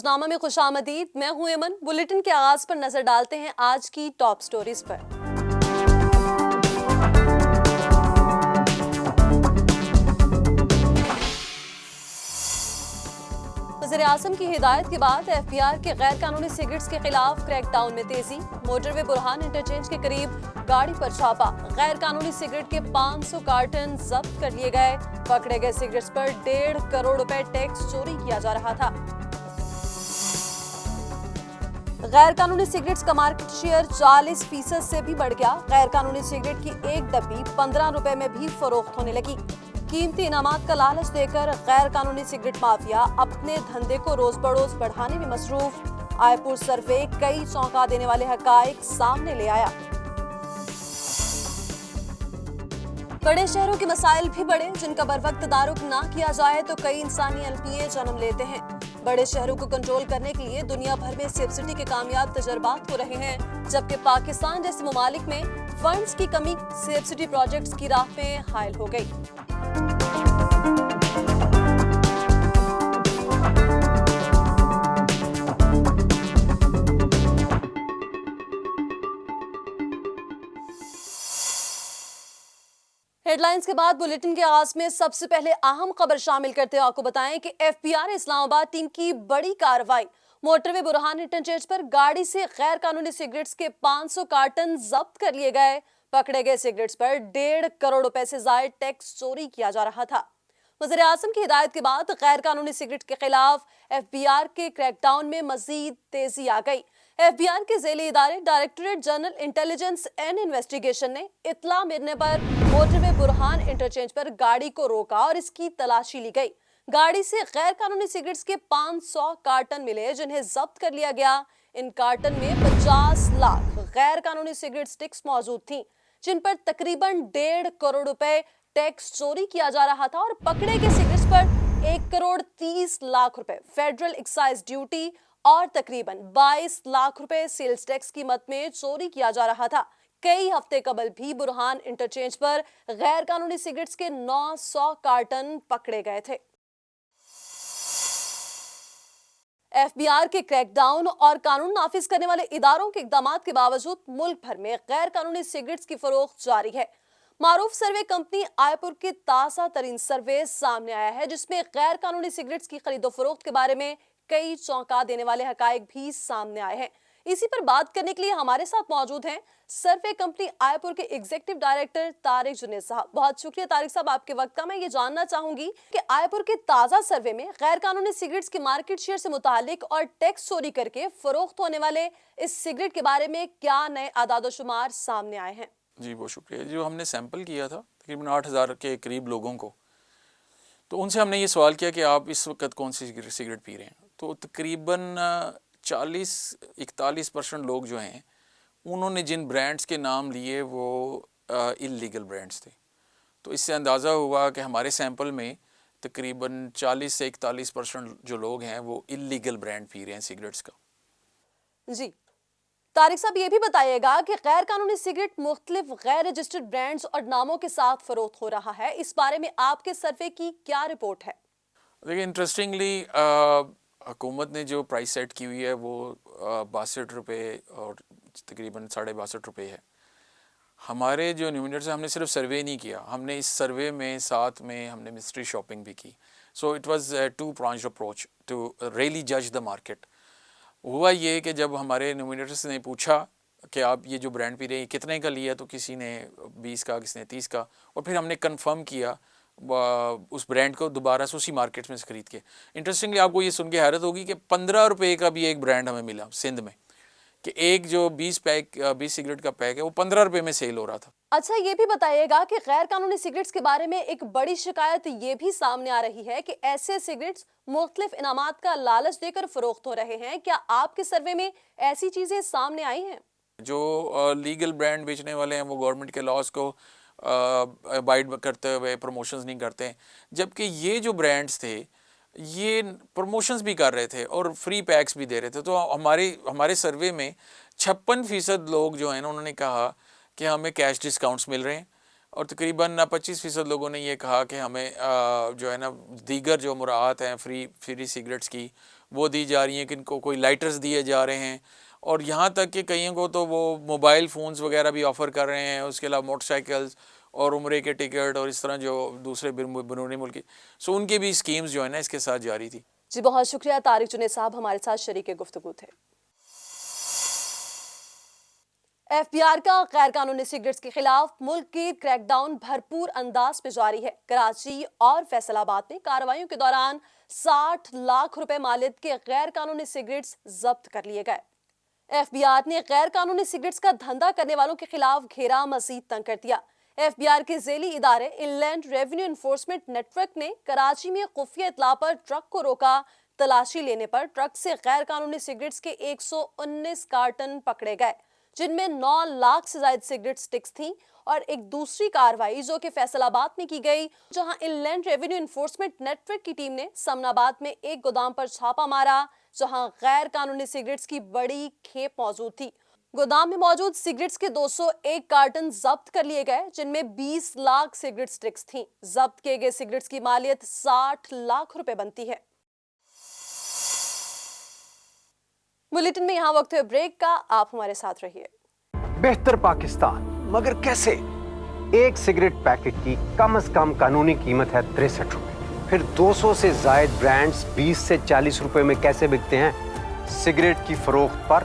रोजनामा में खुशामदीद। मैं हूं एमन। बुलेटिन के आगाज पर नजर डालते हैं आज की टॉप स्टोरीज पर। वज़ीर-ए-आज़म की हिदायत के बाद एफबीआर के गैर कानूनी सिगरेट्स के खिलाफ क्रैकडाउन में तेजी। मोटरवे बुरहान इंटरचेंज के करीब गाड़ी पर छापा। गैर कानूनी सिगरेट के 500 कार्टन जब्त कर लिए गए। पकड़े गए सिगरेट्स पर 1.5 करोड़ रुपए टैक्स चोरी किया जा रहा था। गैर कानूनी सिगरेट्स का मार्केट शेयर 40% से भी बढ़ गया। गैर कानूनी सिगरेट की एक डब्बी 15 रुपए में भी फरोख्त होने लगी। कीमती इनामात का लालच देकर गैर कानूनी सिगरेट माफिया अपने धंधे को रोज बरोज बढ़ाने में मसरूफ। आयपुर सर्वे कई चौंका देने वाले हकाइक सामने ले आया। बड़े शहरों के मसाइल भी बड़े, जिनका बरवक्त तदारुक ना किया जाए तो कई इंसानी अलपिये जन्म लेते हैं। बड़े शहरों को कंट्रोल करने के लिए दुनिया भर में सेफ सिटी के कामयाब तजर्बात हो रहे हैं, जबकि पाकिस्तान जैसे ममालिक में फंड्स की कमी सेफ सिटी प्रोजेक्ट्स की राह पे हायल हो गई। हेडलाइंस के बाद बुलेटिन के आगाज में सबसे पहले अहम खबर शामिल करते हुए आपको बताएं कि एफबीआर इस्लामाबाद टीम की बड़ी कार्रवाई। मोटरवे बुरहान इंटरचेंज पर गाड़ी से गैर कानूनी सिगरेट्स के 500 कार्टन जब्त कर लिए गए। पकड़े गए सिगरेट्स पर 1.5 करोड़ रुपए से ज्यादा टैक्स चोरी किया जा रहा था। वज़ीर-ए-आज़म की हिदायत के बाद गैर कानूनी सिगरेट के खिलाफ एफबीआर के क्रैकडाउन में मजीद तेजी आ गई। एफबीआर के ज़ेली इदारे directorate general intelligence and investigation ने इत्तला मिलने पर मोटरवे बुरहान इंटरचेंज पर गाड़ी को रोका और इसकी तलाशी ली गई। गाड़ी से गैर कानूनी सिगरेट्स के 500 कार्टन मिले, जिन्हें जब्त कर लिया गया। इन कार्टन में 50 लाख गैर कानूनी सिगरेट स्टिक्स मौजूद थी, जिन पर तकरीबन 1.5 करोड़ रुपए टैक्स चोरी किया जा रहा था और पकड़े गए सिगरेट्स पर 1 करोड़ 30 लाख रुपए फेडरल एक्साइज ड्यूटी और तकरीबन 22 लाख रुपए सेल्स टैक्स कीमत में चोरी किया जा रहा था। कई हफ्ते कबल भी बुरहान इंटरचेंज पर गैर कानूनी सिगरेट्स के 900 कार्टन पकड़े गए थे। एफबीआर के क्रैकडाउन और कानून नाफिज करने वाले इदारों के इक़दामात के बावजूद मुल्क भर में गैर कानूनी सिगरेट्स की फरोख्त जारी है। मारूफ सर्वे कंपनी आयपुर के ताज़ा तरीन सर्वे सामने आया है, जिसमें गैर कानूनी सिगरेट्स की खरीदो फरोख्त के बारे में कई चौंका देने वाले हकाइक भी सामने आए हैं। इसी पर बात करने के लिए हमारे साथ मौजूद हैं सर्वे कंपनी आयपुर के एग्जीक्यूटिव डायरेक्टर तारिक जुनैद साहब। बहुत शुक्रिया तारिक साहब आपके वक्त का। मैं ये जानना चाहूंगी कि आयपुर के ताज़ा सर्वे में गैर कानूनी सिगरेट्स के मार्केट शेयर से मुतालिक और टैक्स चोरी करके फरोख्त होने वाले इस सिगरेट के बारे में क्या नए आदादोशुमार सामने आए हैं? जी बहुत शुक्रिया। जो हमने सैंपल किया था तकरीबन 8000 के करीब लोगों को, तो उनसे हमने ये सवाल किया कि आप इस वक्त कौन सी सिगरेट पी रहे हैं। तो तकरीबन 40-41% लोग जो हैं उन्होंने जिन ब्रांड्स के नाम लिए वो इल्लीगल ब्रांड्स थे। तो इससे अंदाज़ा हुआ कि हमारे सैंपल में तकरीबन 40 से 41% जो लोग हैं वो इल्लीगल ब्रांड पी रहे हैं सिगरेट्स का। जी तारिक साहब, ये भी बताइएगा कि गैर कानूनी सिगरेट मुख्तलिफ गैर रजिस्टर्ड ब्रांड्स और नामों के साथ फरोख्त हो रहा है। इस बारे में आपके सर्वे की क्या रिपोर्ट है? देखिए, इंटरेस्टिंगली हुकूमत ने जो प्राइस सेट की हुई है वो 62 रुपये और तकरीबन 62.5 रुपये है। हमारे जो न्यूमिनेटर्स हैं, हमने सिर्फ सर्वे नहीं किया, हमने इस सर्वे में साथ में हमने मिस्ट्री शॉपिंग भी की। So it was 2 pronged approach to really जज द मार्केट। हुआ ये कि जब हमारे न्यूमिनेटर्स ने पूछा कि आप ये जो ब्रांड पी रहे हैं कितने का लिया, तो किसी ने 20 का, किसी ने 30 का, और फिर हमने कंफर्म किया उस ब्रांड को दोबारा से उसी मार्केट में से खरीद के। इंटरेस्टिंगली आपको ये सुन के हैरत होगी कि 15 रुपये का भी एक ब्रांड हमें मिला सिंध में, कि एक जो 20 सिगरेट का पैक है वो 15 रुपये में सेल हो रहा था। अच्छा, ये भी बताइएगा कि गैर कानूनी सिगरेट्स के बारे में एक बड़ी शिकायत ये भी सामने आ रही है कि ऐसे सिगरेट्स मुख्तलिफ इनामात का लालच देकर फरोख्त हो रहे हैं। क्या आपके सर्वे में ऐसी चीजें सामने आई हैं? जो लीगल ब्रांड बेचने वाले हैं वो गवर्नमेंट के लॉज को अबाइड करते हुए प्रमोशंस नहीं करते हैं, जबकि ये जो ब्रांड्स थे ये प्रमोशंस भी कर रहे थे और फ्री पैक्स भी दे रहे थे। तो हमारे सर्वे में 56% लोग जो हैं ना उन्होंने कहा कि हमें कैश डिस्काउंट्स मिल रहे हैं, और तकरीबन 25% लोगों ने ये कहा कि हमें जो है ना दीगर जो मुराआत हैं फ्री सिगरेट्स की وہ دی جا رہی ہیں، کن کو کوئی لائٹرز دیے جا رہے ہیں، اور یہاں تک کہ کئیوں کو تو وہ موبائل فونز وغیرہ بھی آفر کر رہے ہیں، اس کے علاوہ موٹر سائیکلز اور عمرے کے ٹکٹ اور اس طرح جو دوسرے بیرونی ملکی، سو ان کی بھی اسکیمز جو ہے نا اس کے ساتھ جاری تھی۔ جی بہت شکریہ طارق جنید صاحب ہمارے ساتھ شریک گفتگو تھے۔ ایف بی آر کا غیر قانونی سگریٹس کے خلاف ملک کی کریک ڈاؤن بھرپور انداز میں جاری ہے۔ کراچی اور فیصل آباد میں کارروائیوں کے دوران 60 لاکھ روپے مالیت کے غیر قانونی سگریٹس ضبط کر لیے گئے۔ ایف بی آر نے غیر قانونی سگریٹس کا دھندا کرنے والوں کے خلاف گھیرا مزید تنگ کر دیا۔ ایف بی آر کے ذیلی ادارے انلینڈ ریونیو انفورسمنٹ نیٹ ورک نے کراچی میں خفیہ اطلاع پر ٹرک کو روکا۔ تلاشی لینے پر ٹرک سے غیر قانونی سگریٹس کے 119 کارٹن پکڑے گئے، جن میں 9 لاکھ سے زائد سگریٹ سٹکس تھیں، اور ایک دوسری کارروائی جو کہ فیصل آباد میں کی گئی، جہاں انلینڈ ریونیو انفورسمنٹ نیٹ ورک کی ٹیم نے سمن آباد میں ایک گودام پر چھاپا مارا، جہاں غیر قانونی سگریٹس کی بڑی کھیپ موجود تھی۔ گودام میں موجود سگریٹس کے 201 کارٹن ضبط کر لیے گئے، جن میں 20 لاکھ سگریٹ سٹکس تھیں۔ ضبط کیے گئے سگریٹس کی مالیت 60 لاکھ روپے بنتی ہے۔ بلیٹن میں یہاں وقت ہے بریک کا، آپ ہمارے ساتھ رہیے۔ بہتر پاکستان مگر کیسے؟ ایک سگریٹ پیکٹ کی کم از کم قانونی قیمت ہے 63 روپے، پھر 200 سے زائد برانڈز 20 سے 40 روپے میں کیسے بکتے ہیں؟ سگریٹ کی فروخت پر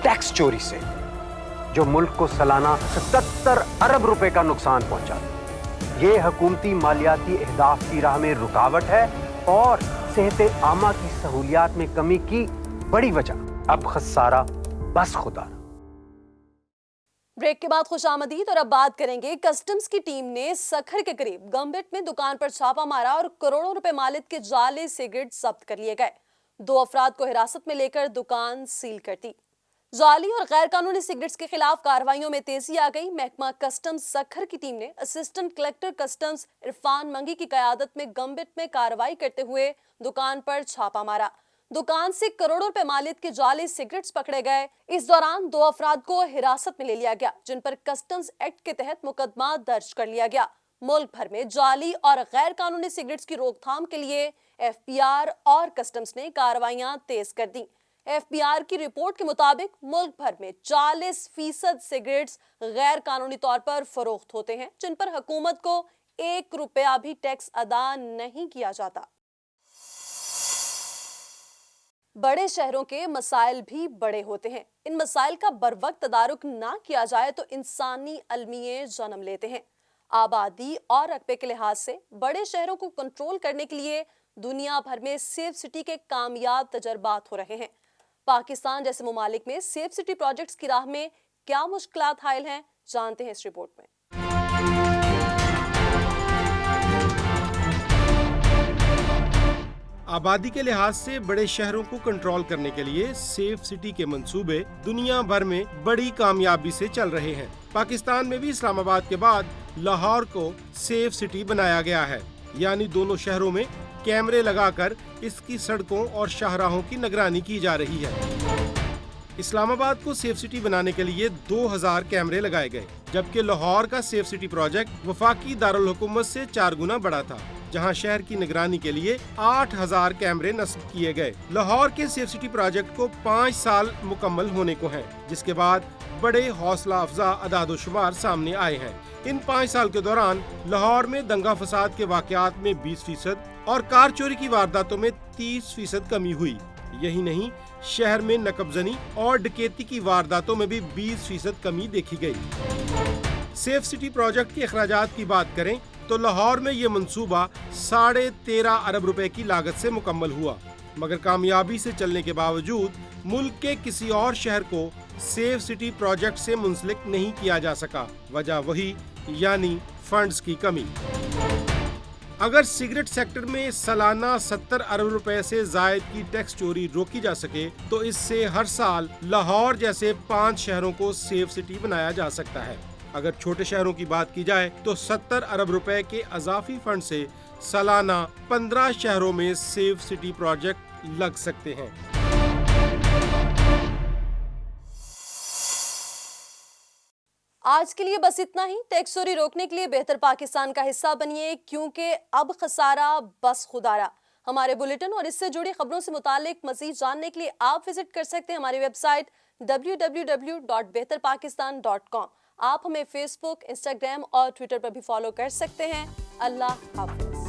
ٹیکس چوری سے، جو ملک کو سالانہ 77 ارب روپے کا نقصان پہنچا ہے۔ یہ حکومتی مالیاتی اہداف کی راہ میں رکاوٹ ہے اور صحت عامہ کی سہولیات میں کمی کی بڑی وجہ۔ اب خسارہ بس خدا۔ بریک کے بعد خوش آمدید، اور اب بات کریں گے کسٹمز کی ٹیم نے سکھر کے قریب گمبٹ میں دکان پر چھاپا مارا اور کروڑوں روپے مالیت کے جعلی سگریٹ ضبط کر لیے گئے۔ 2 افراد کو حراست میں لے کر دکان سیل کر دی۔ جعلی اور غیر قانونی سگریٹس کے خلاف کارروائیوں میں تیزی آ گئی۔ محکمہ کسٹمز سکھر کی ٹیم نے اسسٹنٹ کلکٹر کسٹمز عرفان منگی کی قیادت میں گمبٹ میں کارروائی کرتے ہوئے دکان پر چھاپا مارا۔ دکان سے کروڑوں روپے مالیت کے جعلی سگریٹس پکڑے گئے۔ اس دوران 2 افراد کو حراست میں لے لیا گیا، جن پر کسٹمز ایکٹ کے تحت مقدمہ درج کر لیا گیا۔ ملک بھر میں جعلی اور غیر قانونی سگریٹس کی روک تھام کے لیے ایف بی آر اور کسٹمز نے کارروائیاں تیز کر دیں۔ ایف بی آر کی رپورٹ کے مطابق ملک بھر میں 40% سگریٹس غیر قانونی طور پر فروخت ہوتے ہیں، جن پر حکومت کو 1 روپیہ بھی ٹیکس ادا نہیں کیا جاتا۔ بڑے شہروں کے مسائل بھی بڑے ہوتے ہیں۔ ان مسائل کا بروقت تدارک نہ کیا جائے تو انسانی المیے جنم لیتے ہیں۔ آبادی اور رقبے کے لحاظ سے بڑے شہروں کو کنٹرول کرنے کے لیے دنیا بھر میں سیف سٹی کے کامیاب تجربات ہو رہے ہیں۔ پاکستان جیسے ممالک میں سیف سٹی پروجیکٹس کی راہ میں کیا مشکلات حائل ہیں، جانتے ہیں اس رپورٹ میں۔ آبادی کے لحاظ سے بڑے شہروں کو کنٹرول کرنے کے لیے سیف سٹی کے منصوبے دنیا بھر میں بڑی کامیابی سے چل رہے ہیں۔ پاکستان میں بھی اسلام آباد کے بعد لاہور کو سیف سٹی بنایا گیا ہے، یعنی دونوں شہروں میں کیمرے لگا کر اس کی سڑکوں اور شاہراہوں کی نگرانی کی جا رہی ہے۔ اسلام آباد کو سیف سٹی بنانے کے لیے 2000 کیمرے لگائے گئے، جبکہ لاہور کا سیف سٹی پروجیکٹ وفاقی دارالحکومت سے 4 گنا بڑا تھا، جہاں شہر کی نگرانی کے لیے 8000 کیمرے نصب کیے گئے۔ لاہور کے سیف سٹی پروجیکٹ کو 5 سال مکمل ہونے کو ہیں، جس کے بعد بڑے حوصلہ افزا اعداد و شمار سامنے آئے ہیں۔ ان 5 سال کے دوران لاہور میں دنگا فساد کے واقعات میں 20% اور کار چوری کی وارداتوں میں 30% کمی ہوئی۔ یہی نہیں، شہر میں نقب زنی اور ڈکیتی کی وارداتوں میں بھی 20% کمی دیکھی گئی۔ سیف سٹی پروجیکٹ کے اخراجات کی بات کریں تو لاہور میں یہ منصوبہ 13.5 ارب روپے کی لاگت سے مکمل ہوا، مگر کامیابی سے چلنے کے باوجود ملک کے کسی اور شہر کو سیف سٹی پروجیکٹ سے منسلک نہیں کیا جا سکا۔ وجہ وہی، یعنی فنڈز کی کمی۔ اگر سگریٹ سیکٹر میں سالانہ 70 ارب روپے سے زائد کی ٹیکس چوری روکی جا سکے تو اس سے ہر سال لاہور جیسے 5 شہروں کو سیف سٹی بنایا جا سکتا ہے۔ اگر چھوٹے شہروں کی بات کی جائے تو 70 ارب روپے کے اضافی فنڈ سے سالانہ 15 شہروں میں سیف سٹی پروجیکٹ لگ سکتے ہیں۔ آج کے لیے بس اتنا ہی۔ ٹیکس چوری روکنے کے لیے بہتر پاکستان کا حصہ بنیے، کیونکہ اب خسارہ بس خدارا۔ ہمارے بلیٹن اور اس سے جڑی خبروں سے متعلق مزید جاننے کے لیے آپ وزٹ کر سکتے ہیں ہماری ویب سائٹ www.behtarpakistan.com. آپ ہمیں فیس بک، انسٹاگرام اور ٹویٹر پر بھی فالو کر سکتے ہیں. اللہ حافظ.